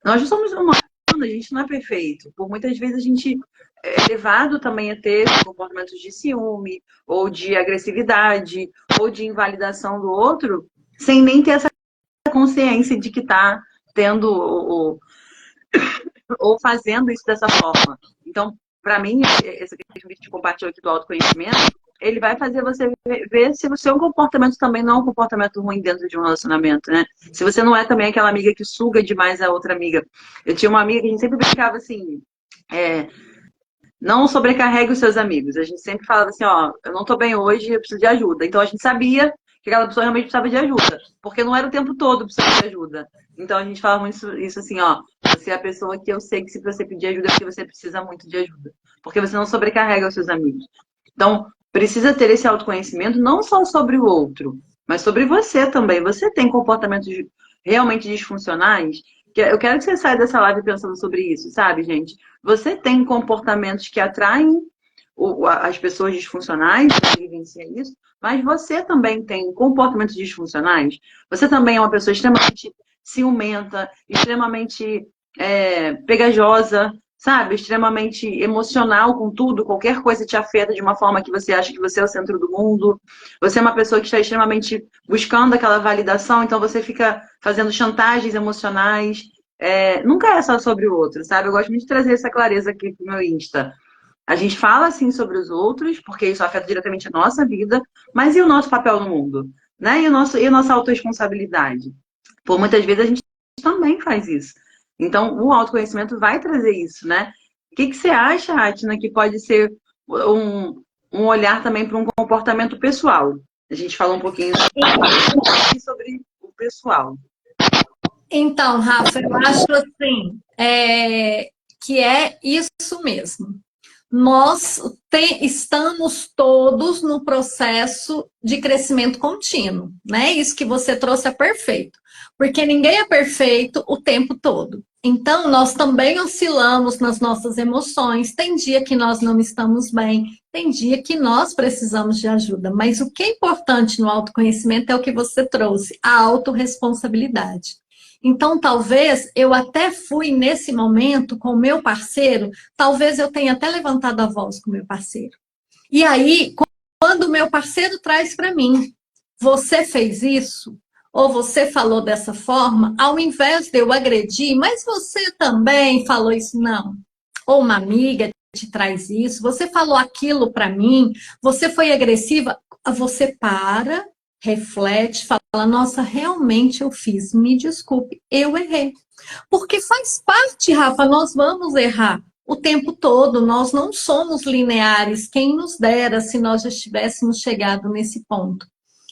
nós não somos humanos, a gente não é perfeito. Por muitas vezes a gente é levado também a ter comportamentos de ciúme, ou de agressividade, ou de invalidação do outro, sem nem ter essa consciência de que está tendo ou fazendo isso dessa forma. Então, para mim, essa questão que a gente compartilhou aqui do autoconhecimento, ele vai fazer você ver se o seu comportamento também não é um comportamento ruim dentro de um relacionamento, né? Se você não é também aquela amiga que suga demais a outra amiga. Eu tinha uma amiga que a gente sempre brincava assim, não sobrecarregue os seus amigos. A gente sempre falava assim, ó, eu não tô bem hoje, eu preciso de ajuda. Então a gente sabia que aquela pessoa realmente precisava de ajuda, porque não era o tempo todo precisando de ajuda. Então a gente falava muito isso assim, ó, você é a pessoa que eu sei que se você pedir ajuda é porque você precisa muito de ajuda, porque você não sobrecarrega os seus amigos. Então precisa ter esse autoconhecimento não só sobre o outro, mas sobre você também. Você tem comportamentos realmente disfuncionais? Eu quero que você saia dessa live pensando sobre isso, sabe, gente? Você tem comportamentos que atraem as pessoas disfuncionais, que vivenciam isso, mas você também tem comportamentos disfuncionais. Você também é uma pessoa extremamente ciumenta, extremamente pegajosa, sabe? Extremamente emocional com tudo, qualquer coisa te afeta de uma forma que você acha que você é o centro do mundo. Você é uma pessoa que está extremamente buscando aquela validação, então você fica fazendo chantagens emocionais. Nunca é só sobre o outro, sabe? Eu gosto muito de trazer essa clareza aqui pro meu Insta. A gente fala assim sobre os outros, porque isso afeta diretamente a nossa vida, mas e o nosso papel no mundo? Né? E a nossa autorresponsabilidade? Por muitas vezes a gente também faz isso. Então, o autoconhecimento vai trazer isso, né? O que você acha, Atina, que pode ser um olhar também para um comportamento pessoal? A gente falou um pouquinho sobre o pessoal. Então, Rafa, eu acho assim, que é isso mesmo. Nós estamos todos no processo de crescimento contínuo, né? Isso que você trouxe é perfeito, porque ninguém é perfeito o tempo todo. Então, nós também oscilamos nas nossas emoções. Tem dia que nós não estamos bem, tem dia que nós precisamos de ajuda. Mas o que é importante no autoconhecimento é o que você trouxe, a autorresponsabilidade. Então, talvez eu até fui nesse momento com o meu parceiro, talvez eu tenha até levantado a voz com o meu parceiro. E aí, quando o meu parceiro traz para mim, você fez isso? Ou você falou dessa forma, ao invés de eu agredir, mas você também falou isso, não. Ou uma amiga te traz isso, você falou aquilo para mim, você foi agressiva, você para, reflete, fala, nossa, realmente eu fiz, me desculpe, eu errei. Porque faz parte, Rafa, nós vamos errar o tempo todo, nós não somos lineares, quem nos dera se nós já estivéssemos chegado nesse ponto.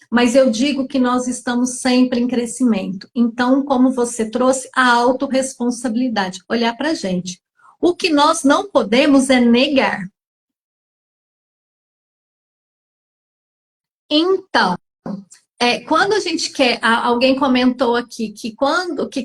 Mas eu digo que nós estamos sempre em crescimento. Então, como você trouxe, a autorresponsabilidade, olhar para a gente. O que nós não podemos é negar. Então, quando a gente quer, alguém comentou aqui que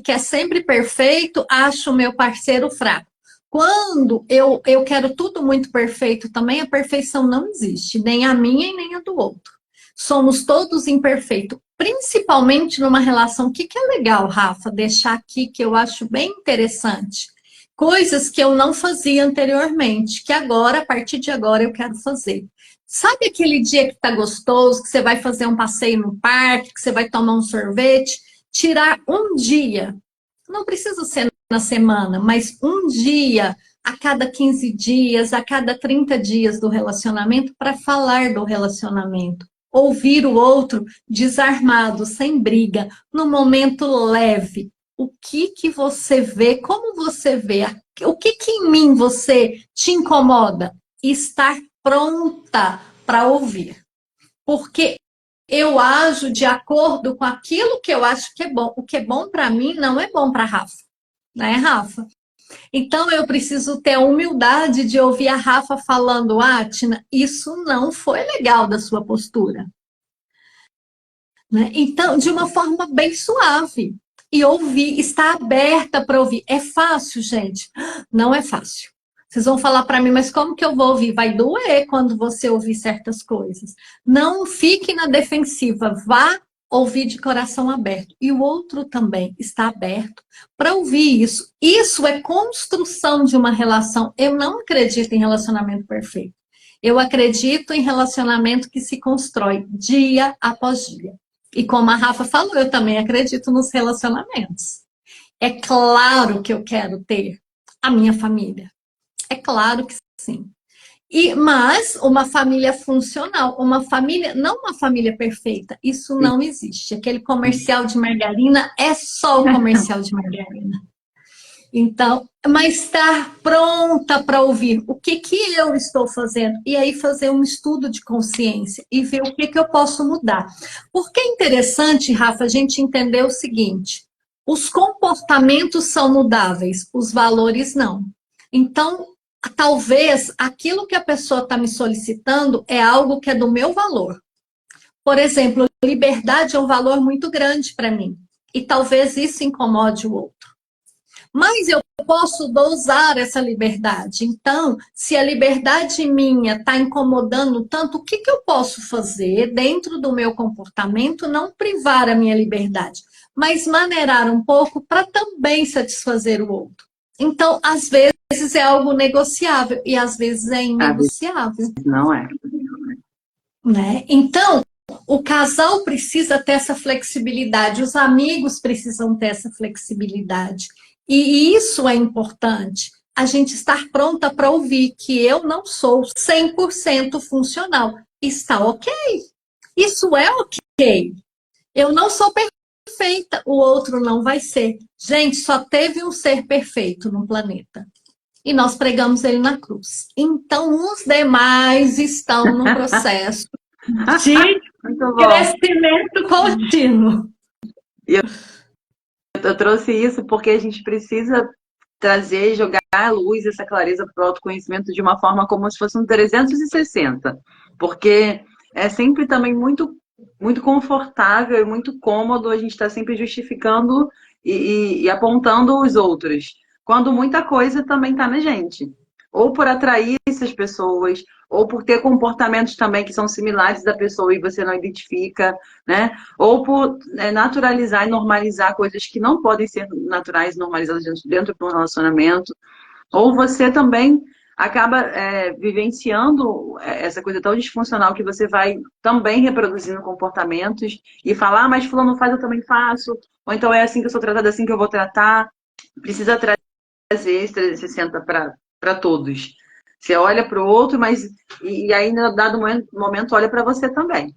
quer sempre perfeito, acho o meu parceiro fraco. Quando eu quero tudo muito perfeito também, a perfeição não existe, nem a minha e nem a do outro. Somos todos imperfeitos, principalmente numa relação. O que é legal, Rafa, deixar aqui que eu acho bem interessante. Coisas que eu não fazia anteriormente, que agora, a partir de agora, eu quero fazer. Sabe aquele dia que tá gostoso, que você vai fazer um passeio no parque, que você vai tomar um sorvete? Tirar um dia, não precisa ser na semana, mas um dia a cada 15 dias, a cada 30 dias do relacionamento para falar do relacionamento. Ouvir o outro desarmado, sem briga, no momento leve. O que você vê, como você vê, o que em mim você te incomoda? Estar pronta para ouvir. Porque eu ajo de acordo com aquilo que eu acho que é bom. O que é bom para mim não é bom para Rafa, né, Rafa? Então eu preciso ter a humildade de ouvir a Rafa falando, Tina, isso não foi legal da sua postura. Né? Então, de uma forma bem suave. E ouvir, estar aberta para ouvir. É fácil, gente? Não é fácil. Vocês vão falar para mim, mas como que eu vou ouvir? Vai doer quando você ouvir certas coisas. Não fique na defensiva, vá ouvir de coração aberto. E o outro também está aberto para ouvir isso. Isso é construção de uma relação. Eu não acredito em relacionamento perfeito. Eu acredito em relacionamento que se constrói dia após dia. E como a Rafa falou, eu também acredito nos relacionamentos. É claro que eu quero ter a minha família. É claro que sim. Mas uma família funcional, uma família, não uma família perfeita, isso Sim. não existe. Aquele comercial de margarina é só o comercial de margarina. Então, mas estar pronta para ouvir o que eu estou fazendo e aí fazer um estudo de consciência e ver o que eu posso mudar. Porque é interessante, Rafa, a gente entender o seguinte: os comportamentos são mudáveis, os valores não. Então, talvez aquilo que a pessoa está me solicitando é algo que é do meu valor. Por exemplo, liberdade é um valor muito grande para mim e talvez isso incomode o outro. Mas eu posso dosar essa liberdade. Então, se a liberdade minha está incomodando tanto, o que eu posso fazer dentro do meu comportamento, não privar a minha liberdade, mas maneirar um pouco para também satisfazer o outro. Então, às vezes é algo negociável e às vezes é inegociável. Não é. Né? Então, o casal precisa ter essa flexibilidade, os amigos precisam ter essa flexibilidade. E isso é importante, a gente estar pronta para ouvir que eu não sou 100% funcional. Está ok. Isso é ok. Eu não sou perfeita, o outro não vai ser. Gente, só teve um ser perfeito no planeta. E nós pregamos ele na cruz. Então, os demais estão no processo de crescimento contínuo. Eu trouxe isso porque a gente precisa trazer, jogar à luz essa clareza para o autoconhecimento de uma forma como se fosse um 360. Porque é sempre também muito confortável e muito cômodo a gente estar sempre justificando e apontando os outros, quando muita coisa também está na gente. Ou por atrair essas pessoas, ou por ter comportamentos também que são similares da pessoa e você não identifica, né? Ou por naturalizar e normalizar coisas que não podem ser naturais e normalizadas dentro de um relacionamento. Ou você também acaba vivenciando essa coisa tão disfuncional que você vai também reproduzindo comportamentos e falar, mas fulano faz, eu também faço. Ou então é assim que eu sou tratada, assim que eu vou tratar. Precisa trazer esse 360 para todos. Você olha para o outro, mas e aí, em dado momento, olha para você também.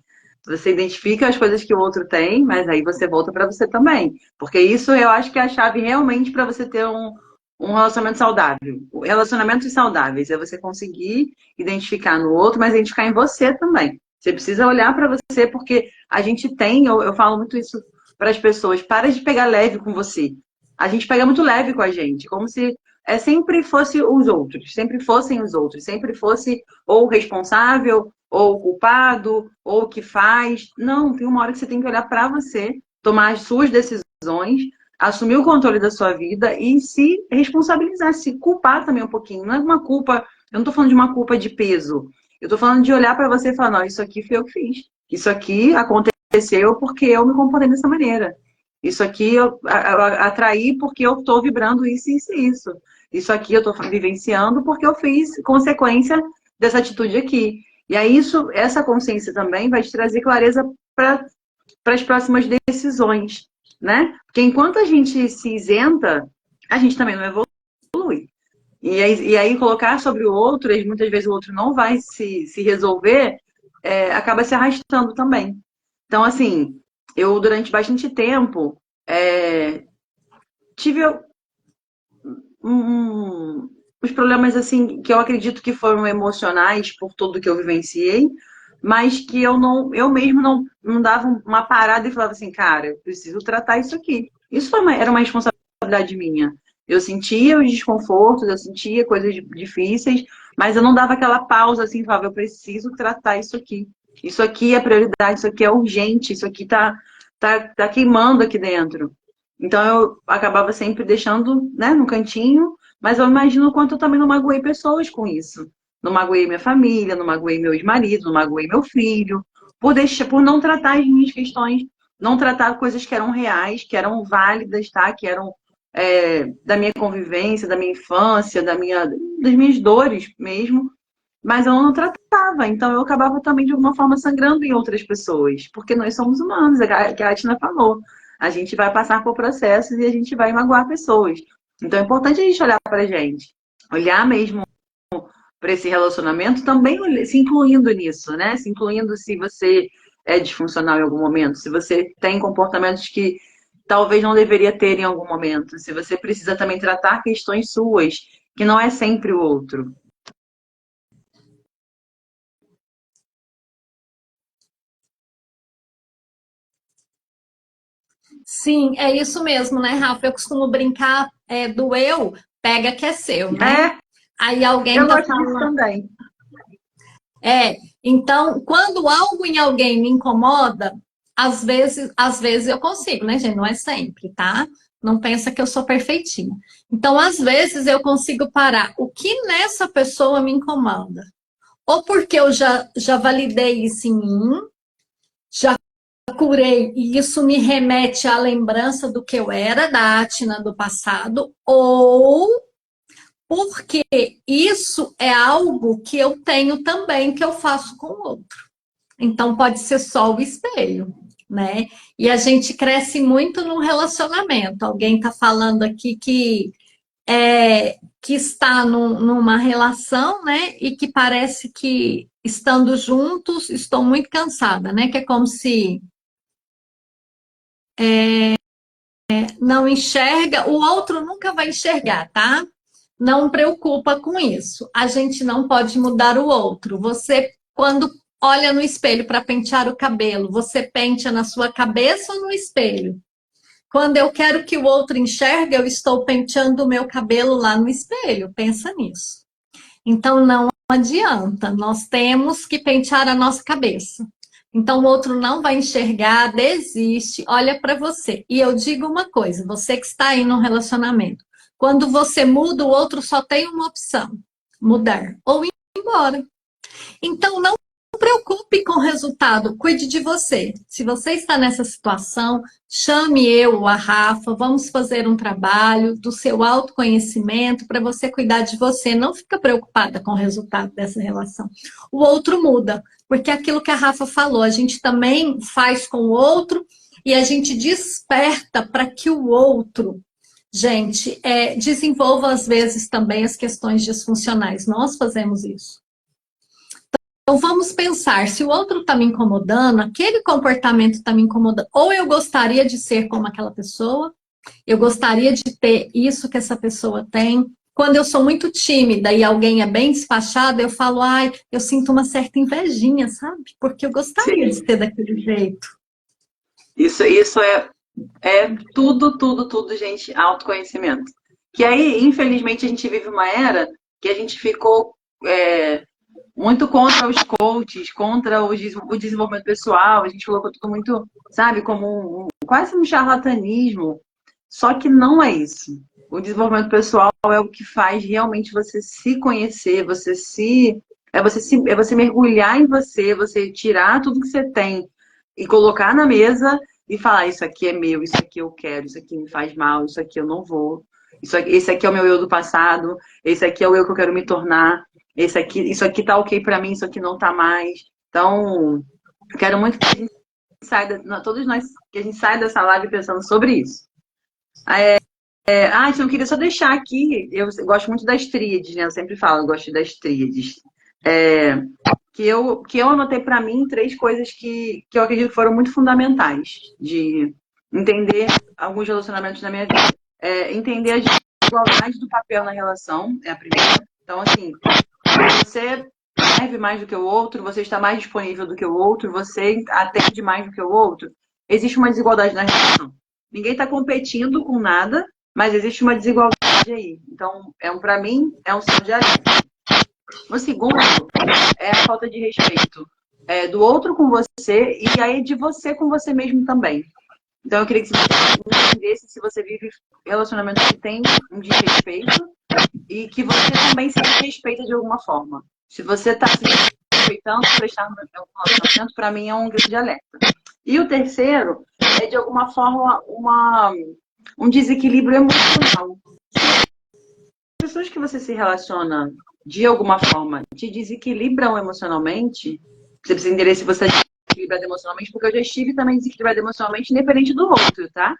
Você identifica as coisas que o outro tem, mas aí você volta para você também. Porque isso eu acho que é a chave realmente para você ter um relacionamento saudável. Relacionamentos saudáveis é você conseguir identificar no outro, mas identificar em você também. Você precisa olhar para você, porque a gente tem, eu falo muito isso para as pessoas, para de pegar leve com você. A gente pega muito leve com a gente, como se sempre fosse os outros, sempre fossem os outros, sempre fosse ou o responsável, ou o culpado, ou o que faz. Não, tem uma hora que você tem que olhar para você, tomar as suas decisões, assumir o controle da sua vida e se responsabilizar, se culpar também um pouquinho. Não é uma culpa, eu não estou falando de uma culpa de peso. Eu estou falando de olhar para você e falar, não, isso aqui foi eu que fiz. Isso aqui aconteceu porque eu me comportei dessa maneira. Isso aqui eu atraí porque eu estou vibrando isso, isso e isso. Isso aqui eu estou vivenciando porque eu fiz consequência dessa atitude aqui. E aí essa consciência também vai te trazer clareza para as próximas decisões, né? Porque enquanto a gente se isenta, a gente também não evolui. E aí colocar sobre o outro, e muitas vezes o outro não vai se resolver, acaba se arrastando também. Então, assim, eu durante bastante tempo tive os problemas assim que eu acredito que foram emocionais por tudo que eu vivenciei, mas que eu mesmo não dava uma parada e falava assim, cara, eu preciso tratar isso aqui. Isso era uma responsabilidade minha. Eu sentia os desconfortos, eu sentia coisas difíceis, mas eu não dava aquela pausa assim, falava, eu preciso tratar isso aqui. Isso aqui é prioridade, isso aqui é urgente, isso aqui tá queimando aqui dentro. Então eu acabava sempre deixando, né, no cantinho, Mas eu imagino o quanto eu também não magoei pessoas com isso. Não magoei minha família, não magoei meu ex-marido, não magoei meu filho, por não tratar as minhas questões, não tratar coisas que eram reais, que eram válidas, tá? Que eram da minha convivência, da minha infância, das minhas dores mesmo, mas eu não tratava, então eu acabava também de alguma forma sangrando em outras pessoas, porque nós somos humanos, é o que a Tina falou. A gente vai passar por processos e a gente vai magoar pessoas. Então é importante a gente olhar pra gente, olhar mesmo para esse relacionamento, também se incluindo nisso, né? Se incluindo se você é disfuncional em algum momento, se você tem comportamentos que talvez não deveria ter em algum momento, se você precisa também tratar questões suas, que não é sempre o outro. Sim, é isso mesmo, né, Rafa? Eu costumo brincar do eu, pega que é seu, né? É, Aí alguém eu tá gosto disso falando. também. Então, quando algo em alguém me incomoda, às vezes eu consigo, né, gente? Não é sempre, tá? Não pensa que eu sou perfeitinha. Então, às vezes eu consigo parar. O que nessa pessoa me incomoda? Ou porque eu já validei isso em mim, já curei, e isso me remete à lembrança do que eu era, da Atina do passado, ou porque isso é algo que eu tenho também, que eu faço com o outro. Então pode ser só o espelho, né? E a gente cresce muito no relacionamento. Alguém está falando aqui que está numa relação, né? E que parece que estando juntos estou muito cansada, né? Que é como se não enxerga, o outro nunca vai enxergar, tá? Não preocupa com isso. A gente não pode mudar o outro. Você, quando olha no espelho para pentear o cabelo, você penteia na sua cabeça ou no espelho? Quando eu quero que o outro enxergue, eu estou penteando o meu cabelo lá no espelho. Pensa nisso. Então não adianta, nós temos que pentear a nossa cabeça. Então o outro não vai enxergar, desiste, olha para você. E eu digo uma coisa, você que está aí no relacionamento, quando você muda, o outro só tem uma opção: mudar ou ir embora. Então não preocupe com o resultado, cuide de você. Se você está nessa situação, chame eu ou a Rafa, vamos fazer um trabalho do seu autoconhecimento para você cuidar de você. Não fica preocupada com o resultado dessa relação. O outro muda, porque é aquilo que a Rafa falou, a gente também faz com o outro e a gente desperta para que o outro, gente, desenvolva às vezes também as questões disfuncionais. Nós fazemos isso. Então vamos pensar, se o outro está me incomodando, aquele comportamento está me incomodando, ou eu gostaria de ser como aquela pessoa, eu gostaria de ter isso que essa pessoa tem. Quando eu sou muito tímida e alguém é bem despachado, eu falo, ai, eu sinto uma certa invejinha, sabe? Porque eu gostaria de Sim. ser daquele jeito. Isso é tudo, tudo, tudo, gente, autoconhecimento. Que aí, infelizmente, a gente vive uma era que a gente ficou muito contra os coaches, contra o desenvolvimento pessoal, a gente colocou tudo muito, sabe, como quase um charlatanismo. Só que não é isso. O desenvolvimento pessoal é o que faz realmente você se conhecer, é você mergulhar em você, você tirar tudo que você tem e colocar na mesa e falar, isso aqui é meu, isso aqui eu quero, isso aqui me faz mal, isso aqui eu não vou. Esse aqui é o meu eu do passado, esse aqui é o eu que eu quero me tornar. Isso aqui tá ok pra mim, isso aqui não tá mais. Então, quero muito que a gente todos nós, que a gente saia dessa live pensando sobre isso. Então eu queria só deixar aqui, eu gosto muito das tríades, né? Eu sempre falo, eu gosto das tríades. É, que eu anotei pra mim três coisas que eu acredito que foram muito fundamentais de entender alguns relacionamentos na minha vida. Entender a desigualdade do papel na relação, é a primeira. Então, assim, você serve mais do que o outro, você está mais disponível do que o outro, você atende mais do que o outro. Existe uma desigualdade na relação. Ninguém está competindo com nada, mas existe uma desigualdade aí. Então, para mim, é um sinal de alerta. O segundo é a falta de respeito do outro com você e aí de você com você mesmo também. Então, eu queria que você entendesse se você vive relacionamentos que tem um desrespeito e que você também se respeita de alguma forma. Se você está se respeitando, prestando um relacionamento, para mim é um grande alerta. E o terceiro é, de alguma forma, um desequilíbrio emocional. As pessoas que você se relaciona de alguma forma te desequilibram emocionalmente, você precisa entender se você está desequilibrado emocionalmente, porque eu já estive também desequilibrado emocionalmente, independente do outro, tá?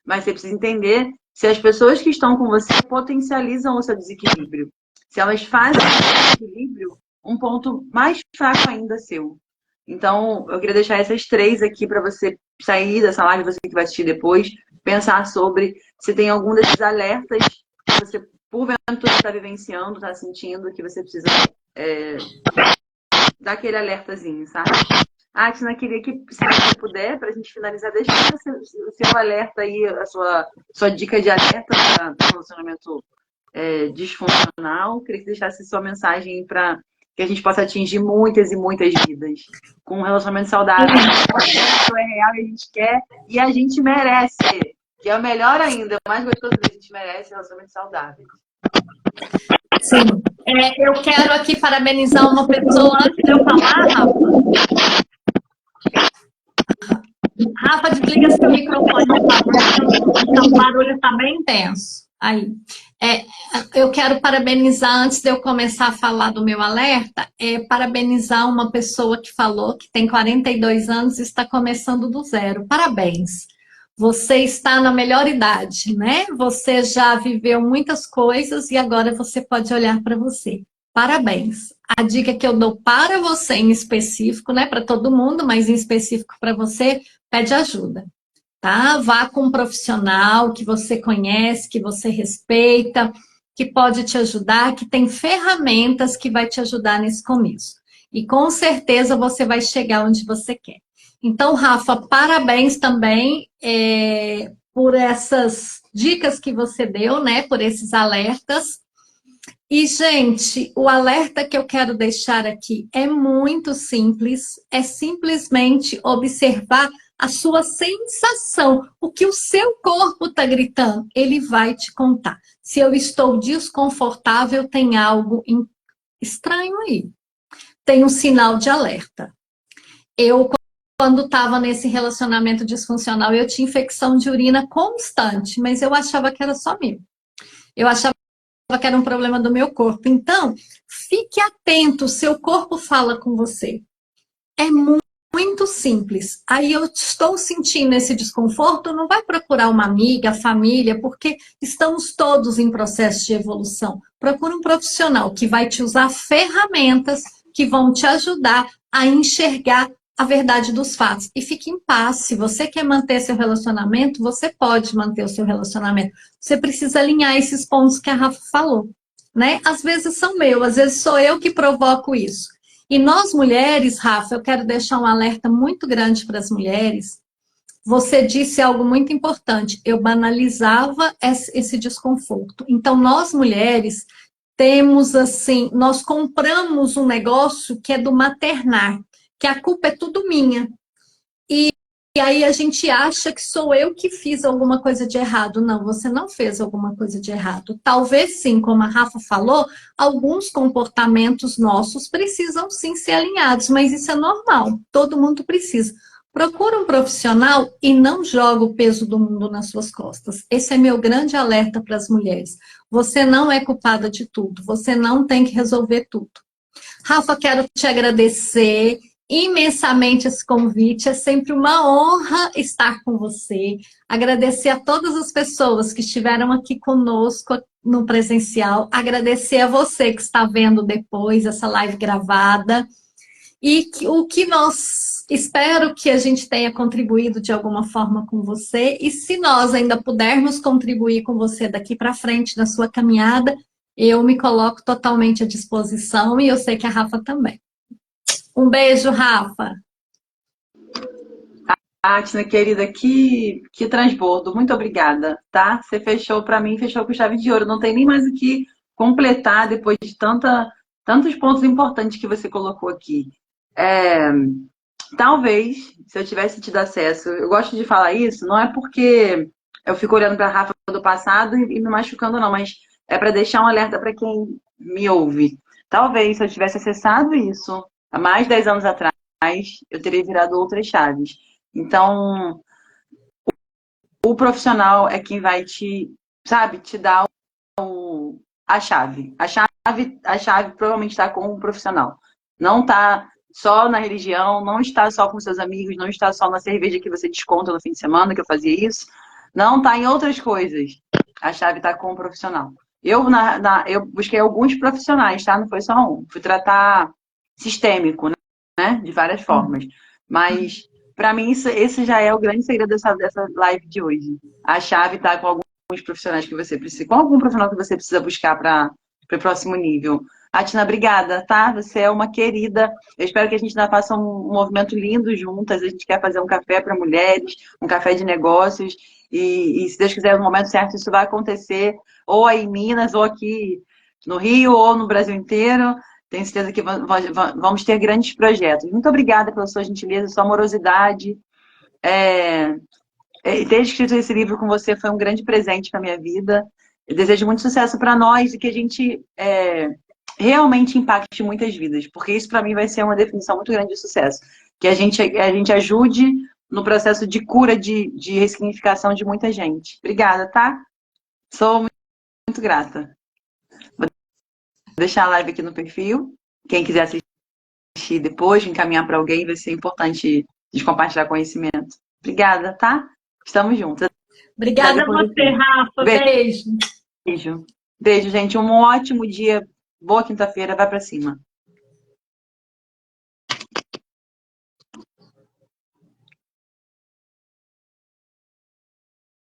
Mas você precisa entender se as pessoas que estão com você potencializam o seu desequilíbrio. Se elas fazem o desequilíbrio um ponto mais fraco ainda seu. Então, eu queria deixar essas três aqui para você sair dessa live, você que vai assistir depois, pensar sobre se tem algum desses alertas que você, porventura, está vivenciando, está sentindo, que você precisa dar aquele alertazinho, sabe? Ah, Tina, queria que, se você puder, para a gente finalizar, deixa o seu alerta aí, a sua dica de alerta para relacionamento disfuncional. Queria que deixasse sua mensagem para que a gente possa atingir muitas e muitas vidas com um relacionamento saudável. Isso é real e a gente quer e a gente merece. Que é o melhor ainda, o mais gostoso que a gente merece relacionamento saudável. Sim. Eu quero aqui parabenizar uma pessoa antes de eu falar, Rafa. Rafa, desliga seu microfone, por favor, porque o barulho está bem intenso. Aí. Eu quero parabenizar, antes de eu começar a falar do meu alerta, parabenizar uma pessoa que falou que tem 42 anos e está começando do zero. Parabéns. Você está na melhor idade, né? Você já viveu muitas coisas e agora você pode olhar para você. Parabéns. A dica que eu dou para você em específico, né? Para todo mundo, mas em específico para você, pede ajuda. Tá? Vá com um profissional que você conhece, que você respeita, que pode te ajudar, que tem ferramentas que vai te ajudar nesse começo. E com certeza você vai chegar onde você quer. Então, Rafa, parabéns também por essas dicas que você deu, né? Por esses alertas. E, gente, o alerta que eu quero deixar aqui é muito simples, é simplesmente observar a sua sensação, o que o seu corpo está gritando, ele vai te contar. Se eu estou desconfortável, tem algo estranho aí. Tem um sinal de alerta. Quando estava nesse relacionamento disfuncional, eu tinha infecção de urina constante, mas eu achava que era só meu. Eu achava que era um problema do meu corpo. Então, fique atento, o seu corpo fala com você. É muito simples. Aí eu estou sentindo esse desconforto, não vai procurar uma amiga, família, porque estamos todos em processo de evolução. Procura um profissional que vai te usar ferramentas que vão te ajudar a enxergar a verdade dos fatos. E fique em paz. Se você quer manter seu relacionamento, você pode manter o seu relacionamento. Você precisa alinhar esses pontos que a Rafa falou, né? Às vezes são meus, às vezes sou eu que provoco isso. E nós mulheres, Rafa, eu quero deixar um alerta muito grande para as mulheres. Você disse algo muito importante. Eu banalizava esse desconforto. Então, nós mulheres temos assim, nós compramos um negócio que é do maternar, que a culpa é tudo minha. E aí a gente acha que sou eu que fiz alguma coisa de errado. Não, você não fez alguma coisa de errado. Talvez sim, como a Rafa falou, alguns comportamentos nossos precisam sim ser alinhados, mas isso é normal, todo mundo precisa. Procura um profissional e não joga o peso do mundo nas suas costas. Esse é meu grande alerta para as mulheres. Você não é culpada de tudo, você não tem que resolver tudo. Rafa, quero te agradecer imensamente esse convite. É sempre uma honra estar com você. Agradecer a todas as pessoas que estiveram aqui conosco no presencial. Agradecer a você que está vendo depois essa live gravada. E o que nós espero que a gente tenha contribuído de alguma forma com você. E se nós ainda pudermos contribuir com você daqui para frente na sua caminhada, eu me coloco totalmente à disposição e eu sei que a Rafa também. Um beijo, Rafa. Tina, querida, que transbordo. Muito obrigada, tá? Você fechou para mim, fechou com chave de ouro. Não tem nem mais o que completar depois de tantos pontos importantes que você colocou aqui. Talvez, se eu tivesse tido acesso, eu gosto de falar isso, não é porque eu fico olhando para a Rafa do passado e me machucando, não, mas é para deixar um alerta para quem me ouve. Talvez se eu tivesse acessado isso há mais de 10 anos atrás, eu teria virado outras chaves. Então, o profissional é quem vai te, sabe, te dar a chave. A chave provavelmente está com o profissional. Não está só na religião, não está só com seus amigos, não está só na cerveja que você desconta no fim de semana, que eu fazia isso. Não está em outras coisas. A chave está com o profissional. Eu busquei alguns profissionais, tá? Não foi só um. Fui tratar sistêmico, né? De várias formas. Mas, para mim, esse já é o grande segredo dessa live de hoje. A chave está com alguns profissionais que você precisa, com algum profissional que você precisa buscar para o próximo nível. Atina, obrigada, tá? Você é uma querida. Eu espero que a gente ainda faça um movimento lindo juntas. A gente quer fazer um café para mulheres, um café de negócios. E se Deus quiser, no momento certo, isso vai acontecer, ou aí em Minas, ou aqui no Rio, ou no Brasil inteiro. Tenho certeza que vamos ter grandes projetos. Muito obrigada pela sua gentileza, sua amorosidade. É, ter escrito esse livro com você foi um grande presente para a minha vida. Eu desejo muito sucesso para nós e que a gente realmente impacte muitas vidas, porque isso para mim vai ser uma definição muito grande de sucesso. Que a gente ajude no processo de cura, de ressignificação de muita gente. Obrigada, tá? Sou muito grata. Vou deixar a live aqui no perfil. Quem quiser assistir depois, encaminhar para alguém, vai ser importante de compartilhar conhecimento. Obrigada, tá? Estamos juntas. Obrigada a você, Rafa. Beijo. Beijo. Beijo, gente. Um ótimo dia. Boa quinta-feira. Vai para cima.